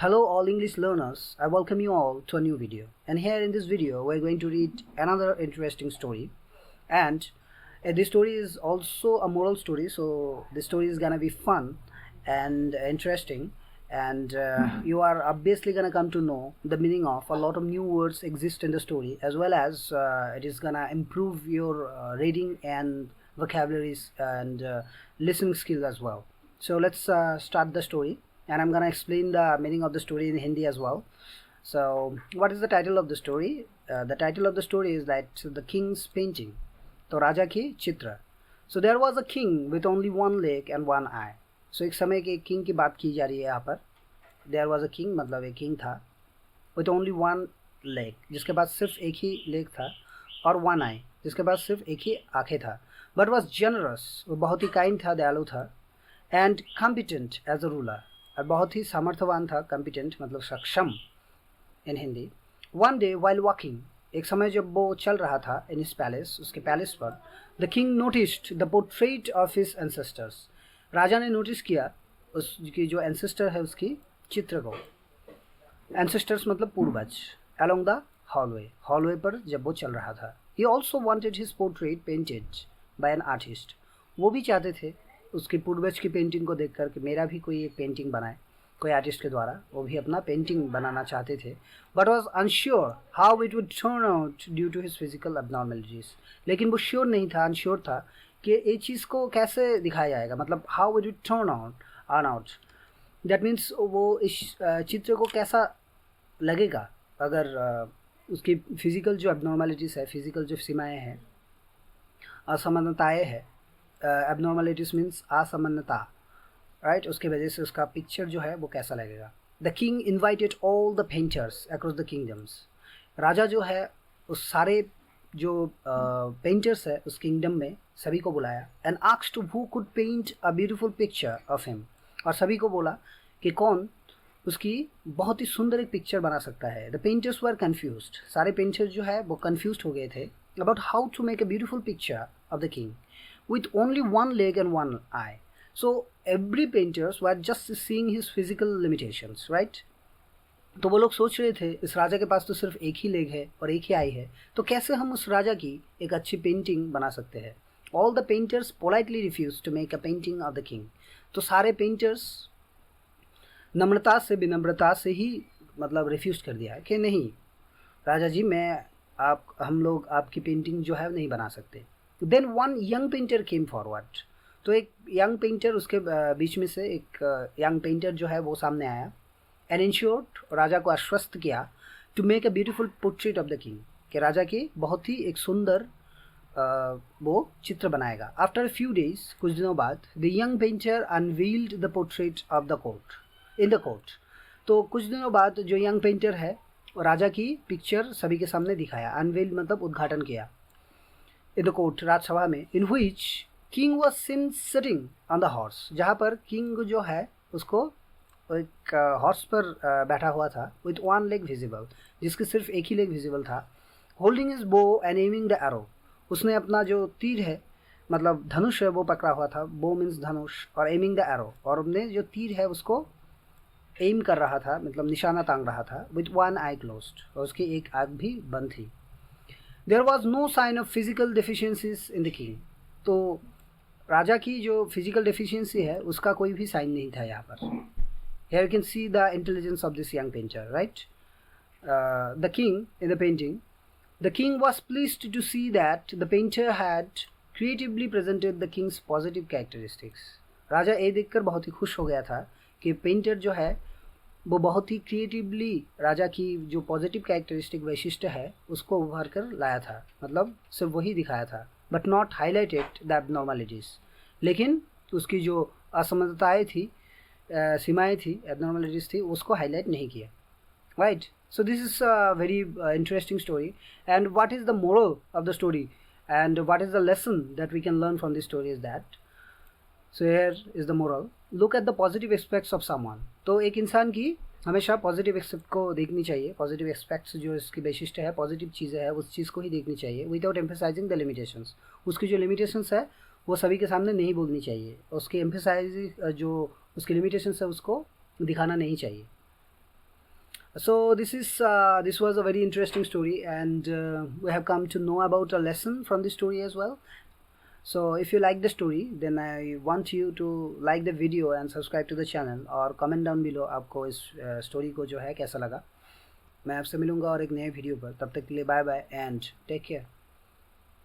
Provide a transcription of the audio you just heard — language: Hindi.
Hello all English learners, I welcome you all to a new video. And here in this video we're going to read another interesting story. And this story is also a moral story, so this story is gonna be fun and interesting. And you are obviously gonna come to know the meaning of a lot of new words exist in the story, as well as it is gonna improve your reading and vocabularies and listening skills as well. So let's start the story, and I'm gonna explain the meaning of the story in Hindi as well. So what is the title of the story? The title of the story is that the king's painting. तो राजा की चित्र. So there was a king with only one leg and one eye. So एक समय के किंग की बात की जा रही है यहाँ पर. There was a king मतलब एक किंग था with only one leg, जिसके पास सिर्फ एक ही लेग था, और one eye, जिसके पास सिर्फ एक ही आंखें था. But was generous, वो बहुत ही काइंड था, दयालु था, and competent as a ruler, और बहुत ही सामर्थ्यवान था. competent मतलब सक्षम इन Hindi. One day while walking, एक समय जब वो चल रहा था इन हिज पैलेस, उसके पैलेस पर, the king noticed the portrait of his ancestors. राजा ने नोटिस किया उसकी जो एंसेस्टर है उसकी चित्र को. एंसेस्टर्स मतलब पूर्वज. अलोंग द हॉलवे पर जब वो चल रहा था. He also wanted his portrait painted bye an artist. वो भी चाहते थे उसके पूर्वज की पेंटिंग को देख कर कि मेरा भी कोई एक पेंटिंग बनाए, कोई आर्टिस्ट के द्वारा. वो भी अपना पेंटिंग बनाना चाहते थे. But was unsure how it would turn out due to his physical abnormalities. लेकिन वो श्योर नहीं था, अनश्योर था कि ये चीज़ को कैसे दिखाया जाएगा, मतलब how it would turn out. That means वो इस चित्र को कैसा लगेगा अगर उसकी फिजिकल जो एबनॉर्मलिटीज़ है, फिजिकल जो सीमाएँ हैं, असमानताएँ हैं. एबनॉर्मलिटीज़ मीन्स असमानता, राइट. उसकी वजह से उसका पिक्चर जो है वो कैसा लगेगा. The king invited all the painters across the kingdoms. राजा जो है उस सारे जो पेंटर्स है उस किंगडम में सभी को बुलाया. And asked who could paint a beautiful picture of him. और सभी को बोला कि कौन उसकी बहुत ही सुंदर एक पिक्चर बना सकता है. The painters were confused. सारे पेंटर्स जो है वो कन्फ्यूज हो गए थे about how to make a beautiful picture of the king with only one leg and one eye. So every painters were just seeing his physical limitations, right? तो वो लोग सोच रहे थे इस राजा के पास तो सिर्फ एक ही लेग है और एक ही आई है, तो कैसे हम उस राजा की एक अच्छी पेंटिंग बना सकते हैं. All the painters politely refused to make a painting of the king. तो सारे पेंटर्स नम्रता से, विनम्रता से ही मतलब रिफ्यूज कर दिया कि नहीं राजा जी, हम लोग आपकी पेंटिंग जो है नहीं बना सकते. Then one young painter came forward. तो एक यंग पेंटर उसके बीच में से एक यंग पेंटर जो है वो सामने आया. एंड इन शॉर्ट राजा को आश्वस्त किया to make a beautiful portrait of the king, कि राजा की बहुत ही एक सुंदर वो चित्र बनाएगा. आफ्टर फ्यू डेज, कुछ दिनों बाद, the young painter unveiled the portrait of the court in the court. तो कुछ दिनों बाद जो यंग पेंटर है राजा की पिक्चर सभी के सामने दिखाया. अनवील्ड मतलब उद्घाटन किया इन द कोर्ट, राजसभा में. In which king was seen sitting on the horse. जहाँ पर किंग जो है उसको एक हॉर्स पर बैठा हुआ था. विथ वन लेग विजिबल, जिसके सिर्फ एक ही लेग विजिबल था. Holding is bow and aiming the arrow. उसने अपना जो तीर है मतलब धनुष है वो पकड़ा हुआ था. बो मीन्स धनुष, और एमिंग द एरो, और अपने जो तीर है उसको एम कर रहा था, मतलब निशाना तांग रहा था. विथ वन आई क्लोज्ड, और उसकी एक आँख भी बंद थी. There was no sign of physical deficiencies in the king. तो राजा की जो फिजिकल डेफिशिएंसी है उसका कोई भी साइन नहीं था यहाँ पर. Here you can see the intelligence of this young painter, right? The king in the painting, the king was pleased to see that the painter had creatively presented the king's positive characteristics. राजा ये देखकर बहुत ही खुश हो गया था कि पेंटर जो है वो बहुत ही क्रिएटिवली राजा की जो पॉजिटिव कैरेक्टरिस्टिक वैशिष्ट्य है उसको उभर कर लाया था, मतलब सिर्फ वही दिखाया था. But not highlighted the abnormalities. लेकिन उसकी जो असमानताएँ थी, सीमाएँ थी, एबनॉर्मलिटीज़ थी, उसको हाईलाइट नहीं किया, right. So this is a very interesting story. And what is the moral of the story and what is the lesson that we can learn from this story is that. So here is the moral. Look at the positive aspects of someone. तो एक इंसान की हमेशा पॉजिटिव एस्पेक्ट को देखनी चाहिए. पॉजिटिव एस्पेक्ट्स जो इसकी वैशिष्ट्य है, पॉजिटिव चीज़ें हैं, उस चीज़ को ही देखनी चाहिए. Without emphasizing the limitations. उसकी जो लिमिटेशंस है वो सभी के सामने नहीं बोलनी चाहिए. उसकी एम्फेसाइज जो उसकी लिमिटेशंस है उसको दिखाना नहीं चाहिए. So this was a very interesting story, and we have come to know about a lesson from the story as well. So if you like the story, then I want you to like the video and subscribe to the channel, और comment down below आपको इस story को जो है कैसा लगा. मैं आपसे मिलूँगा और एक नए वीडियो पर. तब तक के लिए bye bye and take care.